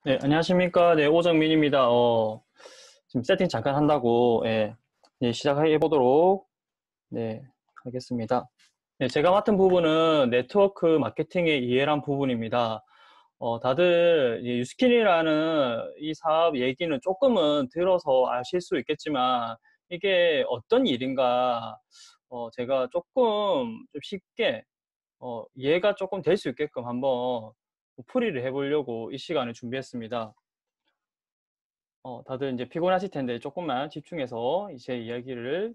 네, 안녕하십니까. 네, 오정민입니다. 지금 세팅 잠깐 한다고, 네, 시작해 보도록, 네, 하겠습니다. 네, 제가 맡은 부분은 네트워크 마케팅의 이해란 부분입니다. 다들 이 유스킨이라는 이 사업 얘기는 조금은 들어서 아실 수 있겠지만, 이게 어떤 일인가, 제가 조금 좀 쉽게, 이해가 조금 될 수 있게끔 한번 풀이를 해보려고 이 시간을 준비했습니다. 다들 이제 피곤하실 텐데 조금만 집중해서 제 이야기를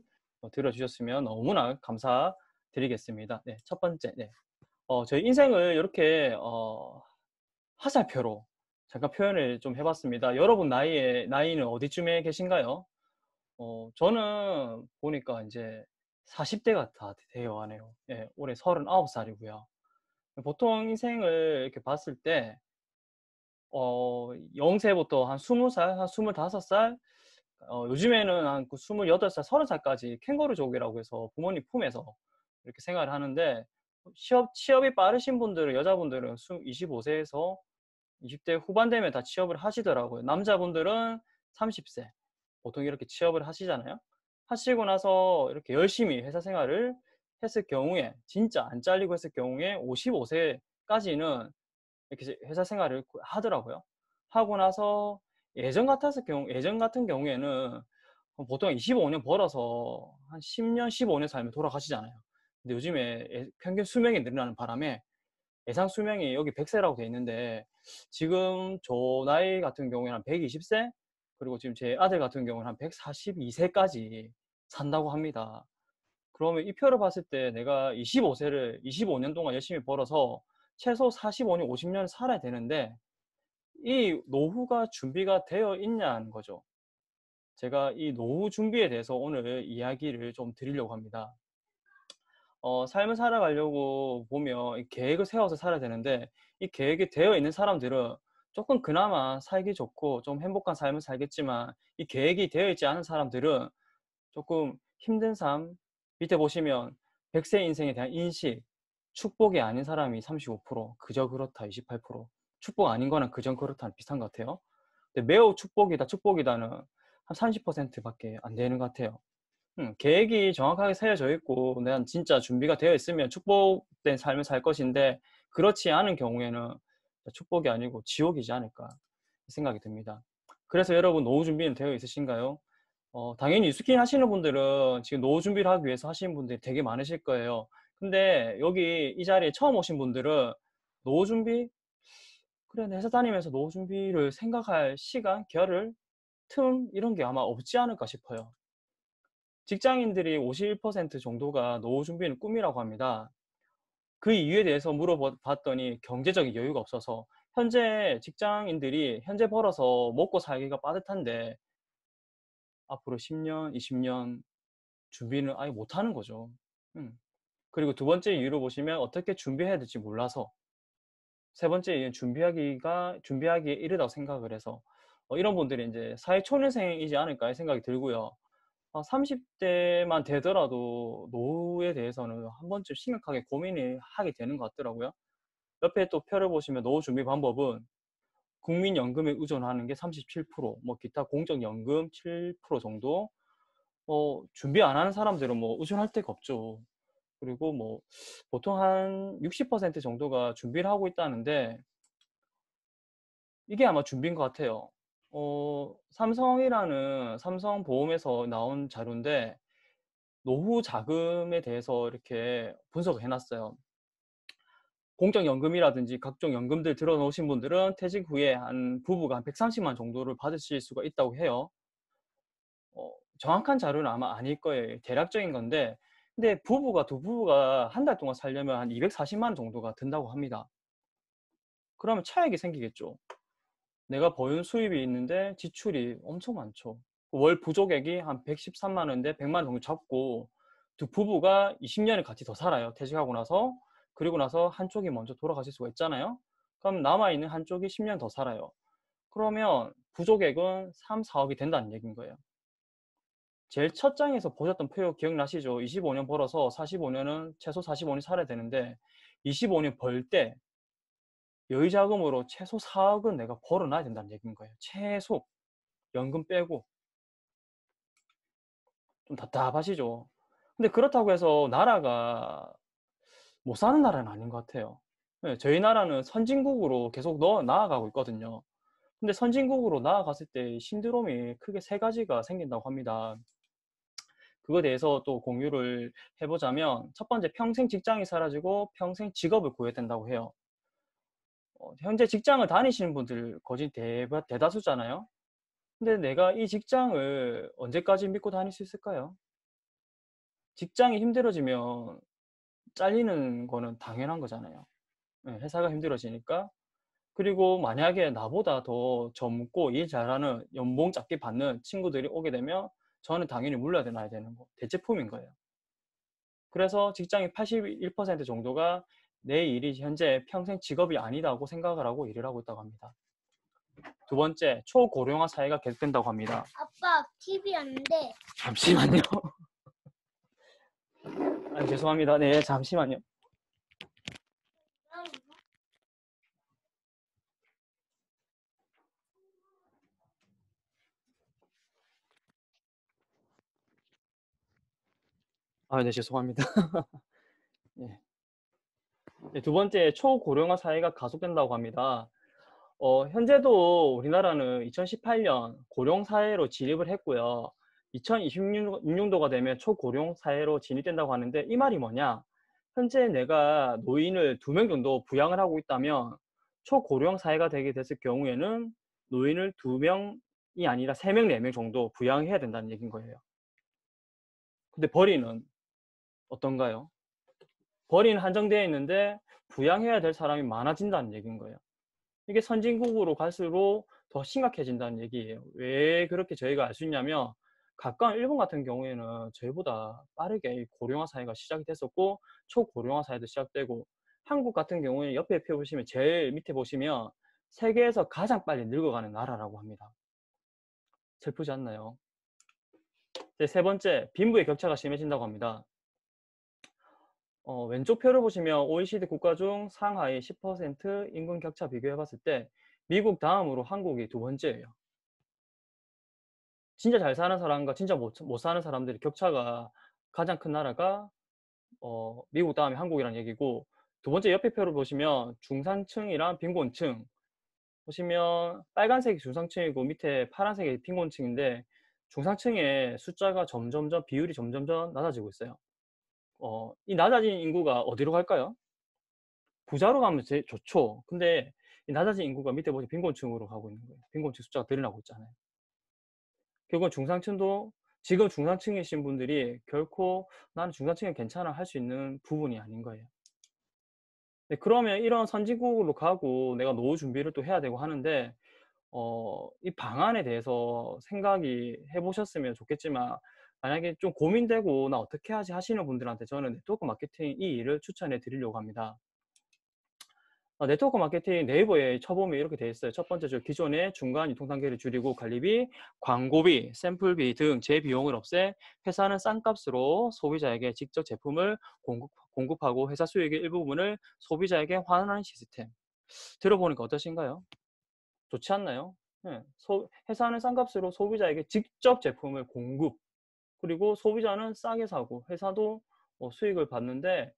들어주셨으면 너무나 감사드리겠습니다. 네, 첫 번째, 네. 저희 인생을 이렇게 화살표로 잠깐 표현을 좀 해봤습니다. 여러분 나이는 어디쯤에 계신가요? 저는 보니까 이제 40대가 다 되어 가네요. 예, 올해 39살이고요. 보통 인생을 이렇게 봤을 때 0세부터 한 20살, 한 25살, 요즘에는 한 28살, 30살까지 캥거루족이라고 해서 부모님 품에서 이렇게 생활을 하는데, 취업이 빠르신 분들은, 여자분들은 25세에서 20대 후반 되면 다 취업을 하시더라고요. 남자분들은 30세, 보통 이렇게 취업을 하시잖아요. 하시고 나서 이렇게 열심히 회사 생활을 했을 경우에, 진짜 안 잘리고 했을 경우에 55세까지는 이렇게 회사 생활을 하더라고요. 하고 나서 예전 같은 경우에는 보통 25년 벌어서 한 10년, 15년 살면 돌아가시잖아요. 근데 요즘에 평균 수명이 늘어나는 바람에 예상 수명이 여기 100세라고 돼 있는데, 지금 저 나이 같은 경우에는 한 120세, 그리고 지금 제 아들 같은 경우는 한 142세까지 산다고 합니다. 그러면 이 표를 봤을 때 내가 25세를 25년 동안 열심히 벌어서 최소 45년, 50년 살아야 되는데, 이 노후가 준비가 되어 있냐는 거죠. 제가 이 노후 준비에 대해서 오늘 이야기를 좀 드리려고 합니다. 삶을 살아가려고 보면 이 계획을 세워서 살아야 되는데, 이 계획이 되어 있는 사람들은 조금 그나마 살기 좋고 좀 행복한 삶을 살겠지만, 이 계획이 되어 있지 않은 사람들은 조금 힘든 삶, 밑에 보시면 100세 인생에 대한 인식, 축복이 아닌 사람이 35%, 그저 그렇다 28%, 축복 아닌 거는 그저 그렇다 비슷한 것 같아요. 근데 매우 축복이다는 한 30%밖에 안 되는 것 같아요. 계획이 정확하게 세워져 있고 난 진짜 준비가 되어 있으면 축복된 삶을 살 것인데, 그렇지 않은 경우에는 축복이 아니고 지옥이지 않을까 생각이 듭니다. 그래서 여러분, 노후 준비는 되어 있으신가요? 당연히 유스킨 하시는 분들은 지금 노후 준비를 하기 위해서 하시는 분들이 되게 많으실 거예요. 근데 여기 이 자리에 처음 오신 분들은 노후 준비? 그래, 내 회사 다니면서 노후 준비를 생각할 시간, 겨를, 틈 이런 게 아마 없지 않을까 싶어요. 직장인들이 51% 정도가 노후 준비는 꿈이라고 합니다. 그 이유에 대해서 물어봤더니 경제적인 여유가 없어서, 현재 직장인들이 현재 벌어서 먹고 살기가 빠듯한데 앞으로 10년, 20년 준비는 아예 못하는 거죠. 음. 그리고 두 번째 이유를 보시면 어떻게 준비해야 될지 몰라서, 세 번째 이유는 준비하기에 이르다고 생각을 해서, 이런 분들이 이제 사회 초년생이지 않을까 생각이 들고요. 30대만 되더라도 노후에 대해서는 한 번쯤 심각하게 고민을 하게 되는 것 같더라고요. 옆에 또 표를 보시면 노후 준비 방법은 국민연금에 의존하는 게 37%, 뭐 기타 공적연금 7% 정도, 준비 안 하는 사람들은 뭐 의존할 데가 없죠. 그리고 뭐 보통 한 60% 정도가 준비를 하고 있다는데, 이게 아마 준비인 것 같아요. 삼성보험에서 나온 자료인데, 노후 자금에 대해서 이렇게 분석을 해놨어요. 공적연금이라든지 각종 연금들 들어놓으신 분들은 퇴직 후에 한 부부가 한 130만 정도를 받으실 수가 있다고 해요. 정확한 자료는 아마 아닐 거예요. 대략적인 건데, 근데 두 부부가 한 달 동안 살려면 한 240만 정도가 든다고 합니다. 그러면 차익이 생기겠죠. 내가 버는 수입이 있는데 지출이 엄청 많죠. 월 부족액이 한 113만 원인데 100만 원 정도 잡고, 두 부부가 20년을 같이 더 살아요. 퇴직하고 나서. 그리고 나서 한쪽이 먼저 돌아가실 수가 있잖아요. 그럼 남아있는 한쪽이 10년 더 살아요. 그러면 부족액은 3, 4억이 된다는 얘기인 거예요. 제일 첫 장에서 보셨던 표요 기억나시죠? 25년 벌어서 45년은, 최소 45년 살아야 되는데, 25년 벌 때 여유 자금으로 최소 4억은 내가 벌어놔야 된다는 얘기인 거예요. 최소. 연금 빼고. 좀 답답하시죠? 근데 그렇다고 해서 나라가 못 사는 나라는 아닌 것 같아요. 네, 저희 나라는 선진국으로 계속 나아가고 있거든요. 근데 선진국으로 나아갔을 때 신드롬이 크게 세 가지가 생긴다고 합니다. 그거에 대해서 또 공유를 해보자면, 첫 번째, 평생 직장이 사라지고 평생 직업을 구해야 된다고 해요. 현재 직장을 다니시는 분들 거진 대다수잖아요. 근데 내가 이 직장을 언제까지 믿고 다닐 수 있을까요? 직장이 힘들어지면 잘리는 거는 당연한 거잖아요. 예, 회사가 힘들어지니까. 그리고 만약에 나보다 더 젊고 일 잘하는 연봉 작게 받는 친구들이 오게 되면 저는 당연히 물러나야 되는 거, 대체품인 거예요. 그래서 직장인 81% 정도가 내 일이 현재 평생 직업이 아니다고 생각을 하고 일을 하고 있다고 합니다. 두 번째, 초고령화 사회가 계속된다고 합니다. 아빠, TV 안 돼. 잠시만요. 죄송합니다. 네, 잠시만요. 네, 죄송합니다. 네. 네, 두 번째, 초고령화 사회가 가속된다고 합니다. 현재도 우리나라는 2018년 고령 사회로 진입을 했고요. 2026년도가 되면 초고령 사회로 진입된다고 하는데, 이 말이 뭐냐? 현재 내가 노인을 2명 정도 부양을 하고 있다면 초고령 사회가 되게 됐을 경우에는 노인을 2명이 아니라 3명, 4명 정도 부양해야 된다는 얘기인 거예요. 근데 벌이는 어떤가요? 벌이는 한정되어 있는데 부양해야 될 사람이 많아진다는 얘기인 거예요. 이게 선진국으로 갈수록 더 심각해진다는 얘기예요. 왜 그렇게 저희가 알 수 있냐면, 가까운 일본 같은 경우에는 저희보다 빠르게 고령화 사회가 시작이 됐었고, 초고령화 사회도 시작되고, 한국 같은 경우에 옆에 펴보시면, 제일 밑에 보시면 세계에서 가장 빨리 늙어가는 나라라고 합니다. 슬프지 않나요? 세 번째, 빈부의 격차가 심해진다고 합니다. 왼쪽 표를 보시면 OECD 국가 중 상하이 10% 임금 격차 비교해 봤을 때 미국 다음으로 한국이 두 번째예요. 진짜 잘 사는 사람과 진짜 못 사는 사람들의 격차가 가장 큰 나라가 미국 다음에 한국이라는 얘기고, 두 번째 옆에 표를 보시면 중산층이랑 빈곤층 보시면 빨간색이 중산층이고 밑에 파란색이 빈곤층인데, 중산층의 숫자가 점점점 비율이 점점점 낮아지고 있어요. 이 낮아진 인구가 어디로 갈까요? 부자로 가면 제일 좋죠. 근데 이 낮아진 인구가 밑에 보시면 빈곤층으로 가고 있는 거예요. 빈곤층 숫자가 늘어나고 있잖아요. 결국은 중산층도, 지금 중산층이신 분들이 결코 나는 중산층이 괜찮아 할 수 있는 부분이 아닌 거예요. 네, 그러면 이런 선진국으로 가고 내가 노후 준비를 또 해야 되고 하는데, 이 방안에 대해서 생각이 해보셨으면 좋겠지만, 만약에 좀 고민되고 나 어떻게 하지 하시는 분들한테 저는 네트워크 마케팅 이 일을 추천해 드리려고 합니다. 네트워크 마케팅 네이버에 쳐보면 이렇게 되어 있어요. 첫 번째, 기존의 중간 유통 단계를 줄이고 관리비, 광고비, 샘플비 등 재비용을 없애 회사는 싼 값으로 소비자에게 직접 제품을 공급하고 회사 수익의 일부분을 소비자에게 환원하는 시스템. 들어보니까 어떠신가요? 좋지 않나요? 네. 회사는 싼 값으로 소비자에게 직접 제품을 공급, 그리고 소비자는 싸게 사고 회사도 수익을 받는데,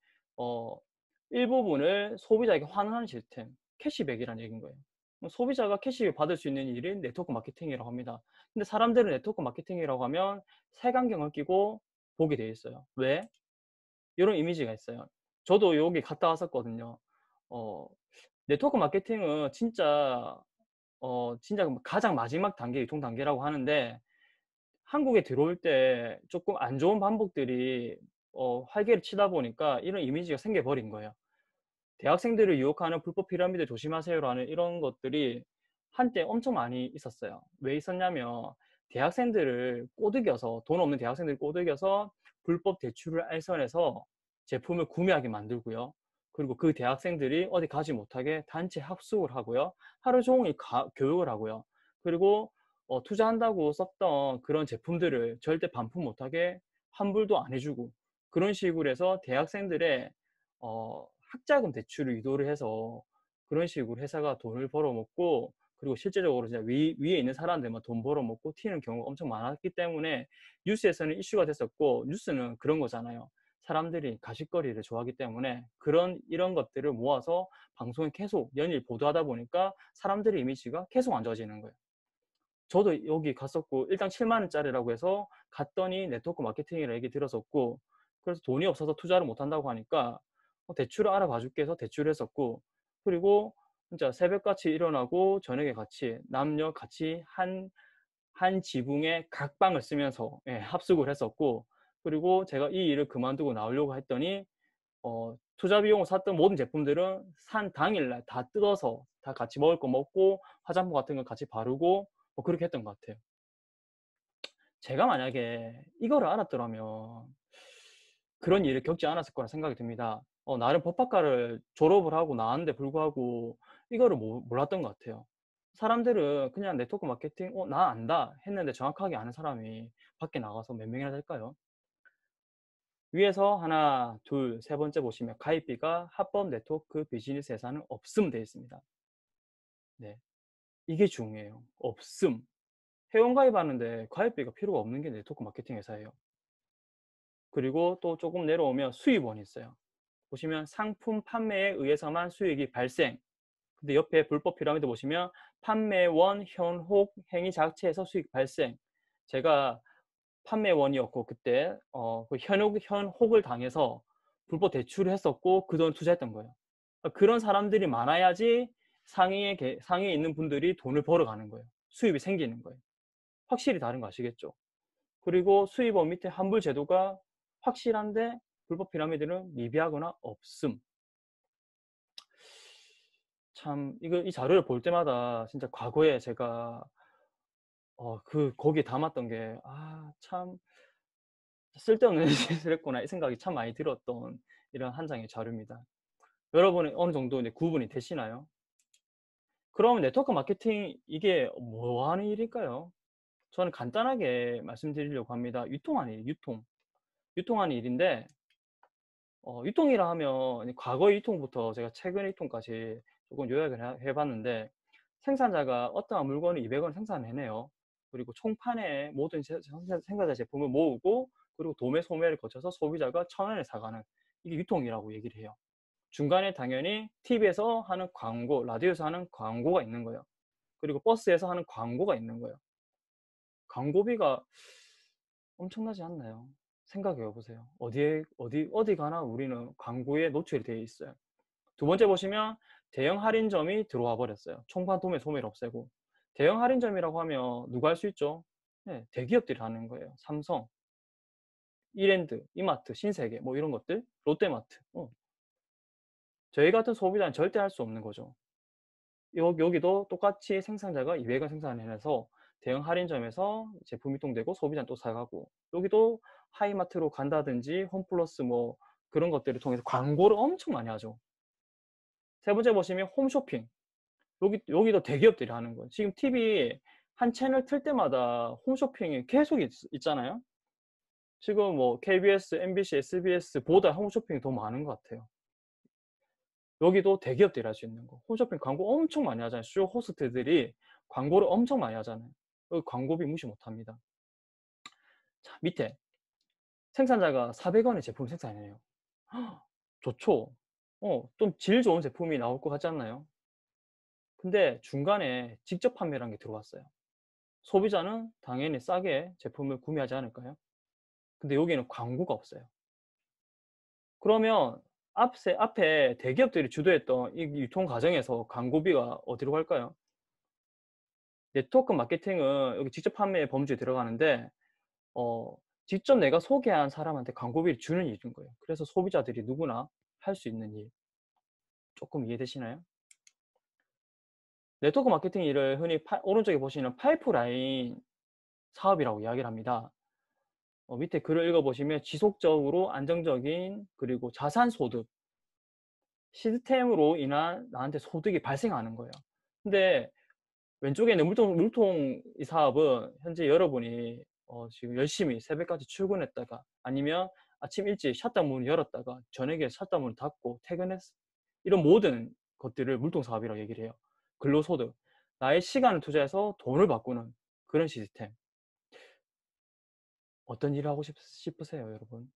일부분을 소비자에게 환원하는 시스템, 캐시백이라는 얘기인 거예요. 소비자가 캐시백 받을 수 있는 일이 네트워크 마케팅이라고 합니다. 근데 사람들은 네트워크 마케팅이라고 하면 색안경을 끼고 보게 돼 있어요. 왜? 이런 이미지가 있어요. 저도 여기 갔다 왔었거든요. 네트워크 마케팅은 진짜 가장 마지막 단계, 유통 단계라고 하는데, 한국에 들어올 때 조금 안 좋은 반복들이 활개를 치다 보니까 이런 이미지가 생겨버린 거예요. 대학생들을 유혹하는 불법 피라미드 조심하세요라는 이런 것들이 한때 엄청 많이 있었어요. 왜 있었냐면, 대학생들을 꼬드겨서, 돈 없는 대학생들을 꼬드겨서 불법 대출을 알선해서 제품을 구매하게 만들고요. 그리고 그 대학생들이 어디 가지 못하게 단체 합숙을 하고요. 하루 종일 교육을 하고요. 그리고 투자한다고 썼던 그런 제품들을 절대 반품 못하게 환불도 안 해주고, 그런 식으로 해서 대학생들의 학자금 대출을 유도를 해서 그런 식으로 회사가 돈을 벌어먹고 그리고 실제적으로 진짜 위에 있는 사람들만 돈 벌어먹고 튀는 경우가 엄청 많았기 때문에 뉴스에서는 이슈가 됐었고 뉴스는 그런 거잖아요. 사람들이 가십거리를 좋아하기 때문에 이런 것들을 모아서 방송에 계속 연일 보도하다 보니까 사람들의 이미지가 계속 안 좋아지는 거예요. 저도 여기 갔었고 일당 7만 원짜리라고 해서 갔더니 네트워크 마케팅이라 얘기 들었었고 그래서 돈이 없어서 투자를 못 한다고 하니까 대출을 알아봐 줄게 해서 대출을 했었고 그리고 진짜 새벽같이 일어나고 저녁에 같이 남녀 같이 한 지붕에 각 방을 쓰면서 예, 합숙을 했었고 그리고 제가 이 일을 그만두고 나오려고 했더니 투자 비용을 샀던 모든 제품들은 산 당일날 다 뜯어서 다 같이 먹을 거 먹고 화장품 같은 거 같이 바르고 뭐 그렇게 했던 것 같아요. 제가 만약에 이거를 알았더라면 그런 일을 겪지 않았을 거라 생각이 듭니다. 나름 법학과를 졸업을 하고 나왔는데 불구하고 이거를 몰랐던 것 같아요. 사람들은 그냥 네트워크 마케팅, 나 안다 했는데 정확하게 아는 사람이 밖에 나가서 몇 명이나 될까요? 위에서 하나, 둘, 세 번째 보시면 가입비가 합법 네트워크 비즈니스 회사는 없음 되어 있습니다. 네, 이게 중요해요. 없음. 회원 가입하는데 가입비가 필요가 없는 게 네트워크 마케팅 회사예요. 그리고 또 조금 내려오면 수입원이 있어요. 보시면 상품 판매에 의해서만 수익이 발생. 근데 옆에 불법 피라미드 보시면 판매원 현혹 행위 자체에서 수익 발생. 제가 판매원이었고 그때 그 현혹을 당해서 불법 대출을 했었고 그 돈 투자했던 거예요. 그런 사람들이 많아야지 상위에 있는 분들이 돈을 벌어가는 거예요. 수입이 생기는 거예요. 확실히 다른 거 아시겠죠? 그리고 수입원 밑에 환불 제도가 확실한데 불법 피라미드는 미비하거나 없음. 참 이 자료를 볼 때마다 진짜 과거에 제가 거기에 담았던 게 참 쓸데없는 짓을 했구나 이 생각이 참 많이 들었던 이런 한 장의 자료입니다. 여러분은 어느 정도 이제 구분이 되시나요? 그러면 네트워크 마케팅 이게 뭐 하는 일일까요? 저는 간단하게 말씀드리려고 합니다. 유통하는 일, 유통하는 일인데 유통이라 하면 과거의 유통부터 제가 최근의 유통까지 조금 요약을 해봤는데 생산자가 어떠한 물건을 200원 생산해내요. 그리고 총판에 모든 생산자 제품을 모으고 그리고 도매 소매를 거쳐서 소비자가 1,000원에 사가는 이게 유통이라고 얘기를 해요. 중간에 당연히 TV에서 하는 광고, 라디오에서 하는 광고가 있는 거예요. 그리고 버스에서 하는 광고가 있는 거예요. 광고비가 엄청나지 않나요? 생각해 보세요. 어디 가나 우리는 광고에 노출이 되어 있어요. 두 번째 보시면 대형 할인점이 들어와 버렸어요. 총판 도매 소매를 없애고. 대형 할인점이라고 하면 누가 할 수 있죠? 네, 대기업들이 하는 거예요. 삼성, 이랜드, 이마트, 신세계 뭐 이런 것들, 롯데마트. 저희 같은 소비자는 절대 할 수 없는 거죠. 여기도 똑같이 생산자가 200원 생산해내서 대형 할인점에서 제품 유통되고 소비자는 또 사가고 여기도 하이마트로 간다든지 홈플러스 뭐 그런 것들을 통해서 광고를 엄청 많이 하죠. 세 번째 보시면 홈쇼핑. 여기도 대기업들이 하는 거예요. 지금 TV 한 채널 틀 때마다 홈쇼핑이 계속 있잖아요. 지금 뭐 KBS, MBC, SBS보다 홈쇼핑이 더 많은 것 같아요. 여기도 대기업들이 할 수 있는 거. 홈쇼핑 광고 엄청 많이 하잖아요. 주요 호스트들이 광고를 엄청 많이 하잖아요. 여기 광고비 무시 못합니다. 자, 밑에 생산자가 400원의 제품 생산해요. 좋죠. 좀 질 좋은 제품이 나올 것 같지 않나요? 근데 중간에 직접 판매라는 게 들어왔어요. 소비자는 당연히 싸게 제품을 구매하지 않을까요? 근데 여기는 광고가 없어요. 그러면 앞에 대기업들이 주도했던 이 유통 과정에서 광고비가 어디로 갈까요? 네트워크 마케팅은 여기 직접 판매 범주에 들어가는데 직접 내가 소개한 사람한테 광고비를 주는 일인 거예요. 그래서 소비자들이 누구나 할 수 있는 일. 조금 이해되시나요? 네트워크 마케팅 일을 흔히 오른쪽에 보시는 파이프라인 사업이라고 이야기를 합니다. 밑에 글을 읽어보시면 지속적으로 안정적인 그리고 자산소득 시스템으로 인한 나한테 소득이 발생하는 거예요. 근데 왼쪽에 있는 물통 이 사업은 현재 여러분이 지금 열심히 새벽까지 출근했다가 아니면 아침 일찍 샷다운 문을 열었다가 저녁에 샷다운 문을 닫고 퇴근했어. 이런 모든 것들을 물동사업이라고 얘기를 해요. 근로소득, 나의 시간을 투자해서 돈을 바꾸는 그런 시스템. 어떤 일을 하고 싶으세요, 여러분?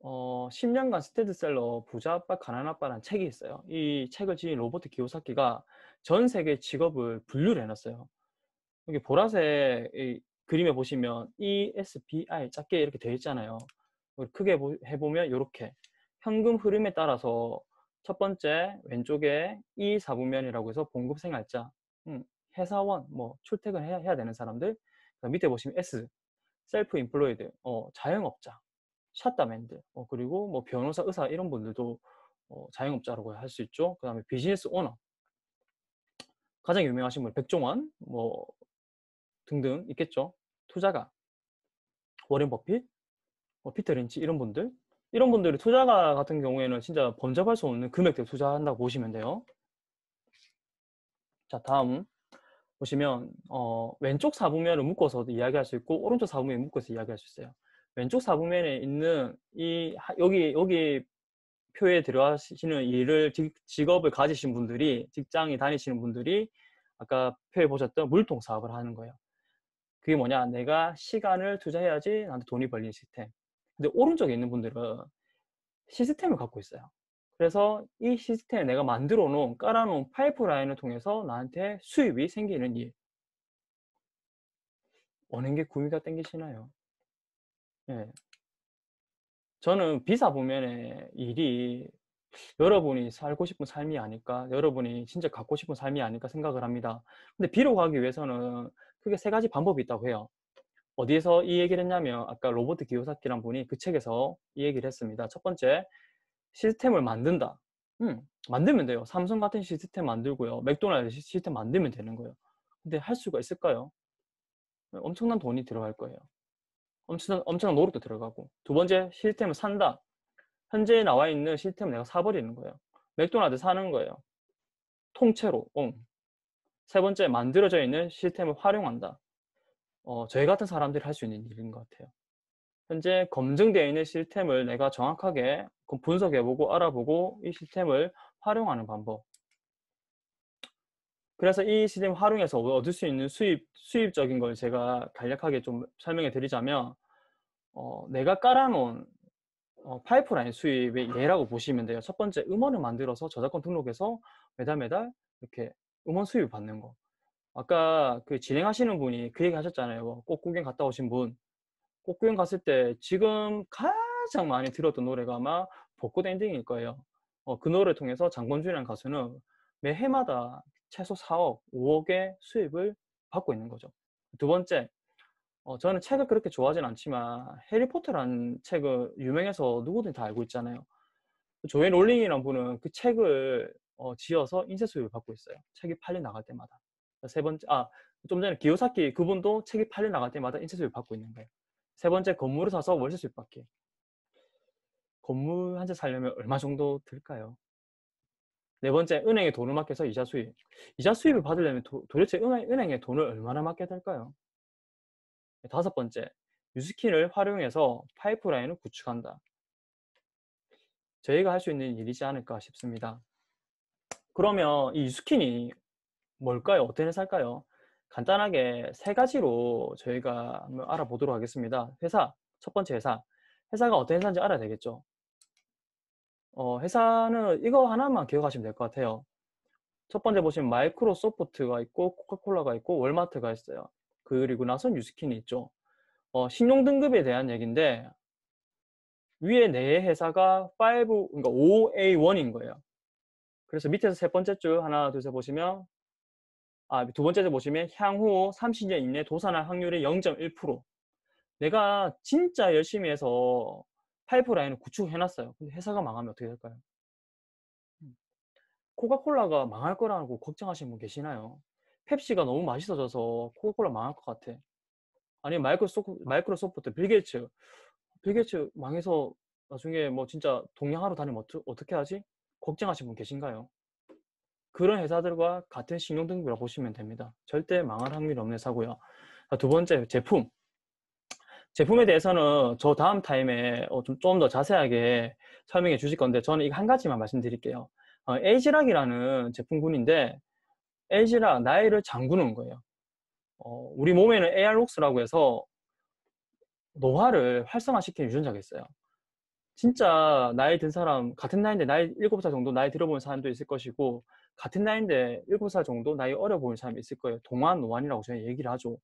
10년간 스테디셀러 부자 아빠 가난 아빠라는 책이 있어요. 이 책을 지은 로버트 기요사키가 전 세계 직업을 분류를 해놨어요. 여기 보라색 이 그림에 보시면 ESBI 작게 이렇게 되어 있잖아요. 크게 해보면 이렇게 현금 흐름에 따라서 첫 번째 왼쪽에 E 사부면이라고 해서 봉급생활자, 회사원, 뭐 출퇴근해야 되는 사람들. 밑에 보시면 S 셀프 인플로이드, 자영업자, 샷다맨들, 그리고 뭐 변호사, 의사 이런 분들도 자영업자라고 할 수 있죠. 그 다음에 비즈니스 오너, 가장 유명하신 분 백종원 뭐 등등 있겠죠. 투자가 워렌 버핏, 피터 린치 이런 분들이 투자가 같은 경우에는 진짜 범접할 수 없는 금액들 투자한다고 보시면 돼요. 자, 다음 보시면 왼쪽 사부면을 묶어서도 이야기할 수 있고 오른쪽 사부면을 묶어서 이야기할 수 있어요. 왼쪽 사부면에 있는 여기 표에 들어가시는 일을 직업을 가지신 분들이 직장에 다니시는 분들이 아까 표에 보셨던 물통 사업을 하는 거예요. 그게 뭐냐? 내가 시간을 투자해야지 나한테 돈이 벌리는 시스템. 근데 오른쪽에 있는 분들은 시스템을 갖고 있어요. 그래서 이 시스템에 내가 만들어 놓은 깔아놓은 파이프라인을 통해서 나한테 수입이 생기는 일. 어느 게 구미가 땡기시나요? 예. 저는 비사보면의 일이 여러분이 살고 싶은 삶이 아닐까, 여러분이 진짜 갖고 싶은 삶이 아닐까 생각을 합니다. 근데 비로 가기 위해서는 크게 세 가지 방법이 있다고 해요. 어디에서 이 얘기를 했냐면 아까 로버트 기요사키란 분이 그 책에서 이 얘기를 했습니다. 첫 번째, 시스템을 만든다. 만들면 돼요. 삼성 같은 시스템 만들고요. 맥도날드 시스템 만들면 되는 거예요. 근데 할 수가 있을까요? 엄청난 돈이 들어갈 거예요. 엄청난 노력도 들어가고. 두 번째, 시스템을 산다. 현재 나와 있는 시스템을 내가 사버리는 거예요. 맥도날드 사는 거예요. 통째로. 세 번째, 만들어져 있는 시스템을 활용한다. 저희 같은 사람들이 할 수 있는 일인 것 같아요. 현재 검증되어 있는 시스템을 내가 정확하게 분석해보고 알아보고 이 시스템을 활용하는 방법. 그래서 이 시스템을 활용해서 얻을 수 있는 수입적인 걸 제가 간략하게 좀 설명해 드리자면 내가 깔아놓은 파이프라인 수입의 예라고 보시면 돼요. 첫 번째, 음원을 만들어서 저작권 등록해서 매달 이렇게 음원 수입을 받는 거. 아까 그 진행하시는 분이 그 얘기 하셨잖아요. 꽃구경 갔다 오신 분. 꽃구경 갔을 때 지금 가장 많이 들었던 노래가 아마 벚꽃 엔딩일 거예요. 그 노래를 통해서 장범준이라는 가수는 매해마다 최소 4억, 5억의 수입을 받고 있는 거죠. 두 번째, 저는 책을 그렇게 좋아하진 않지만 해리포터라는 책을 유명해서 누구든 다 알고 있잖아요. 조앤 롤링이라는 분은 그 책을 지어서 인쇄 수입을 받고 있어요. 책이 팔려 나갈 때마다. 세 번째, 좀 전에 기요사키 그분도 책이 팔려 나갈 때마다 인쇄 수입을 받고 있는 거예요. 세 번째, 건물을 사서 월세 수입 받기. 건물 한 채 살려면 얼마 정도 들까요? 네 번째, 은행에 돈을 맡겨서 이자 수입. 이자 수입을 받으려면 도대체 은행에 돈을 얼마나 맡겨야 될까요? 다섯 번째, 뉴스킨을 활용해서 파이프라인을 구축한다. 저희가 할 수 있는 일이지 않을까 싶습니다. 그러면 이 뉴스킨이 뭘까요? 어떤 회사일까요? 간단하게 세 가지로 저희가 한번 알아보도록 하겠습니다. 회사, 첫 번째 회사. 회사가 어떤 회사인지 알아야 되겠죠? 회사는 이거 하나만 기억하시면 될 것 같아요. 첫 번째 보시면 마이크로소프트가 있고 코카콜라가 있고 월마트가 있어요. 그리고 나서 뉴스킨이 있죠. 신용 등급에 대한 얘기인데 위에 네 회사가 5, 그러니까 5A1인 거예요. 그래서 밑에서 세 번째 줄 하나, 둘, 셋 보시면 두 번째 줄 보시면 향후 30년 이내 도산할 확률이 0.1%. 내가 진짜 열심히 해서 파이프라인을 구축해놨어요. 근데 회사가 망하면 어떻게 될까요? 코카콜라가 망할 거라고 걱정하시는 분 계시나요? 펩시가 너무 맛있어져서 코카콜라 망할 것 같아. 아니면 마이크로소프트 빌 게이츠 망해서 나중에 뭐 진짜 동양하러 다니면 어떻게 하지? 걱정하시는 분 계신가요? 그런 회사들과 같은 신용등급이라고 보시면 됩니다. 절대 망할 확률이 없는 회사고요. 두 번째, 제품에 대해서는 저 다음 타임에 좀 더 자세하게 설명해 주실 건데 저는 이거 한 가지만 말씀드릴게요. 에이지락이라는 제품군인데 에이지락 나이를 잠그는 거예요. 우리 몸에는 AR록스라고 해서 노화를 활성화시키는 유전자가 있어요. 진짜 나이 든 사람, 같은 나이인데 나이 7살 정도 나이 들어보는 사람도 있을 것이고 같은 나이인데 7살 정도 나이 어려 보이는 사람이 있을 거예요. 동안, 노안이라고 저희 얘기를 하죠.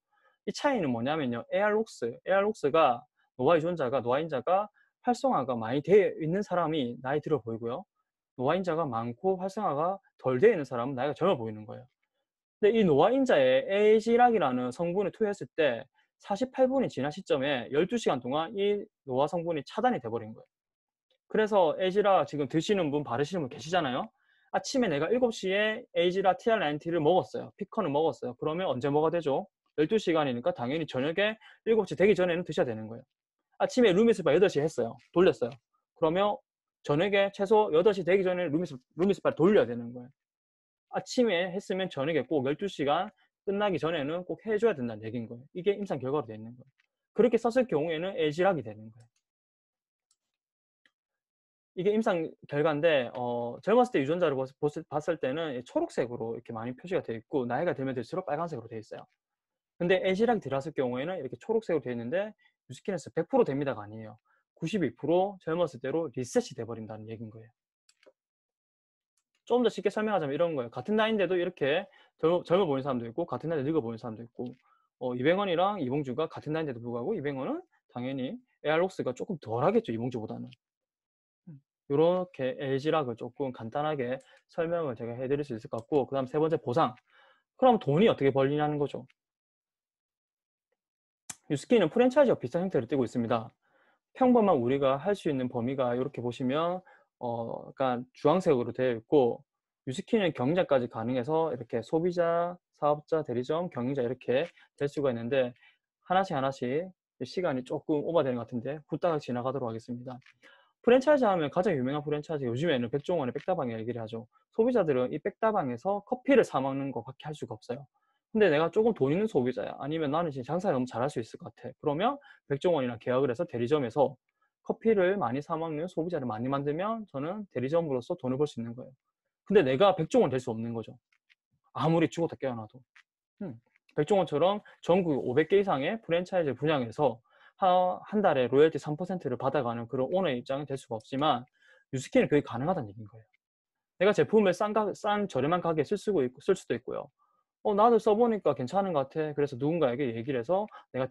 이 차이는 뭐냐면요. AR록스가 노화인자가 활성화가 많이 되어 있는 사람이 나이 들어 보이고요. 노화인자가 많고 활성화가 덜 되어 있는 사람은 나이가 젊어 보이는 거예요. 근데 이 노화인자에 에이지락이라는 성분을 투여했을 때 48분이 지난 시점에 12시간 동안 이 노화 성분이 차단이 돼버린 거예요. 그래서 에이지락 지금 드시는 분, 바르시는 분 계시잖아요. 아침에 내가 7시에 에이지락 TR90를 먹었어요. 피컨을 먹었어요. 그러면 언제 먹어야 되죠? 12시간이니까 당연히 저녁에 7시 되기 전에는 드셔야 되는 거예요. 아침에 루미스파 8시에 했어요. 돌렸어요. 그러면 저녁에 최소 8시 되기 전에 루미스파를 돌려야 되는 거예요. 아침에 했으면 저녁에 꼭 12시간 끝나기 전에는 꼭 해줘야 된다는 얘기인 거예요. 이게 임상 결과로 되어 있는 거예요. 그렇게 썼을 경우에는 에이지락이 되는 거예요. 이게 임상 결과인데 젊었을 때 유전자를 봤을 때는 초록색으로 이렇게 많이 표시가 되어 있고 나이가 들면 들수록 빨간색으로 되어 있어요. 근데 에이지락이 들어왔을 경우에는 이렇게 초록색으로 되어 있는데 뉴스킨에서 100% 됩니다가 아니에요. 92% 젊었을 때로 리셋이 돼버린다는 얘기인 거예요. 좀 더 쉽게 설명하자면 이런 거예요. 같은 나이인데도 이렇게 젊어 보이는 사람도 있고 같은 나이에 늙어 보이는 사람도 있고 이병헌이랑 이봉주가 같은 나이인데도 불구하고 이병헌은 당연히 에알록스가 조금 덜하겠죠. 이봉주보다는. 이렇게 에이지락을 조금 간단하게 설명을 제가 해드릴 수 있을 것 같고 그 다음 세 번째 보상. 그럼 돈이 어떻게 벌리냐는 거죠. 뉴스킨은 프랜차이즈와 비슷한 형태를 띠고 있습니다. 평범한 우리가 할 수 있는 범위가 이렇게 보시면 약간 주황색으로 되어 있고 뉴스킨은 경쟁까지 가능해서 이렇게 소비자, 사업자, 대리점, 경영자 이렇게 될 수가 있는데 하나씩 시간이 조금 오버되는 것 같은데 후딱 지나가도록 하겠습니다. 프랜차이즈 하면 가장 유명한 프랜차이즈 요즘에는 백종원의 백다방이라고 얘기를 하죠. 소비자들은 이 백다방에서 커피를 사 먹는 것밖에 할 수가 없어요. 근데 내가 조금 돈 있는 소비자야. 아니면 나는 지금 장사를 너무 잘할 수 있을 것 같아. 그러면 백종원이랑 계약을 해서 대리점에서 커피를 많이 사 먹는 소비자를 많이 만들면 저는 대리점으로서 돈을 벌 수 있는 거예요. 근데 내가 백종원 될 수 없는 거죠. 아무리 죽었다 깨어나도. 백종원처럼 전국 500개 이상의 프랜차이즈를 분양해서 한 달에 로열티 3%를 받아가는 그런 오너의 입장은 될 수가 없지만 뉴스킨은 그게 가능하다는 얘기인 거예요. 내가 제품을 싼 저렴한 가게에 쓸 수도 있고요. 나도 써보니까 괜찮은 것 같아. 그래서 누군가에게 얘기를 해서 내가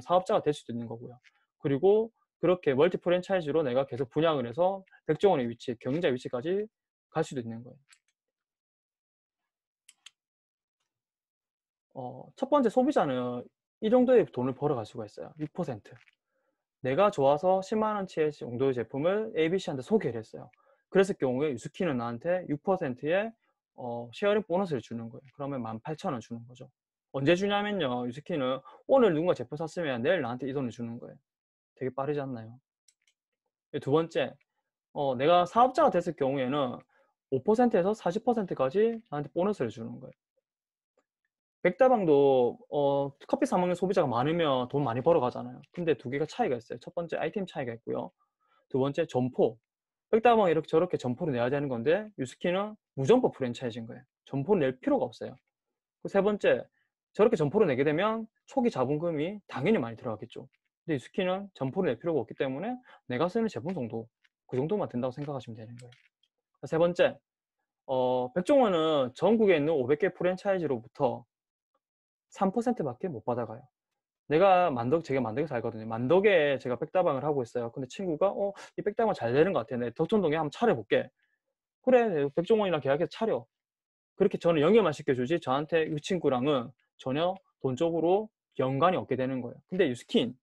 사업자가 될 수도 있는 거고요. 그리고 그렇게 멀티 프랜차이즈로 내가 계속 분양을 해서 백종원의 위치, 경영자 위치까지 갈 수도 있는 거예요. 첫 번째 소비자는 이 정도의 돈을 벌어갈 수가 있어요. 6%. 내가 좋아서 10만원치 정도의 제품을 ABC한테 소개를 했어요. 그랬을 경우에 유스킨은 나한테 6%의 쉐어링 보너스를 주는 거예요. 그러면 18,000원 주는 거죠. 언제 주냐면요. 유스킨은 오늘 누군가 제품 샀으면 내일 나한테 이 돈을 주는 거예요. 되게 빠르지 않나요? 두 번째, 내가 사업자가 됐을 경우에는 5%에서 40%까지 나한테 보너스를 주는 거예요. 백다방도 커피 사 먹는 소비자가 많으면 돈 많이 벌어가잖아요. 근데 두 개가 차이가 있어요. 첫 번째 아이템 차이가 있고요. 두 번째 점포. 백다방은 이렇게 저렇게 점포를 내야 되는 건데 유스키는 무점포 프랜차이즈인 거예요. 점포를 낼 필요가 없어요. 세 번째, 저렇게 점포를 내게 되면 초기 자본금이 당연히 많이 들어가겠죠. 근데 유스키는 점포를 낼 필요가 없기 때문에 내가 쓰는 제품 정도, 그 정도만 된다고 생각하시면 되는 거예요. 세 번째, 백종원은 전국에 있는 500개 프랜차이즈로부터 3%밖에 못 받아가요. 제가 만덕에 살거든요. 만덕에 제가 백다방을 하고 있어요. 근데 친구가, 이 백다방 잘 되는 것 같아. 내 덕천동에 한번 차려볼게. 그래, 백종원이랑 계약해서 차려. 그렇게 저는 연결만 시켜주지, 저한테 이 친구랑은 전혀 돈적으로 연관이 없게 되는 거예요. 근데 유스킨,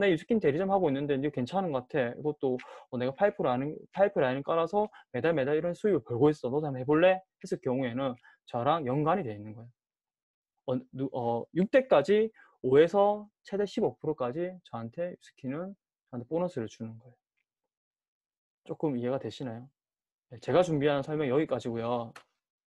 내 유스킨 대리점 하고 있는데 이제 괜찮은 것 같아. 이것도 내가 파이프라인을 깔아서 매달 이런 수익을 벌고 있어. 너도 한번 해볼래? 했을 경우에는 저랑 연관이 되어 있는 거예요. 6대까지 5에서 최대 15%까지 저한테 유스킨은 저한테 보너스를 주는 거예요. 조금 이해가 되시나요? 네, 제가 준비한 설명 여기까지고요.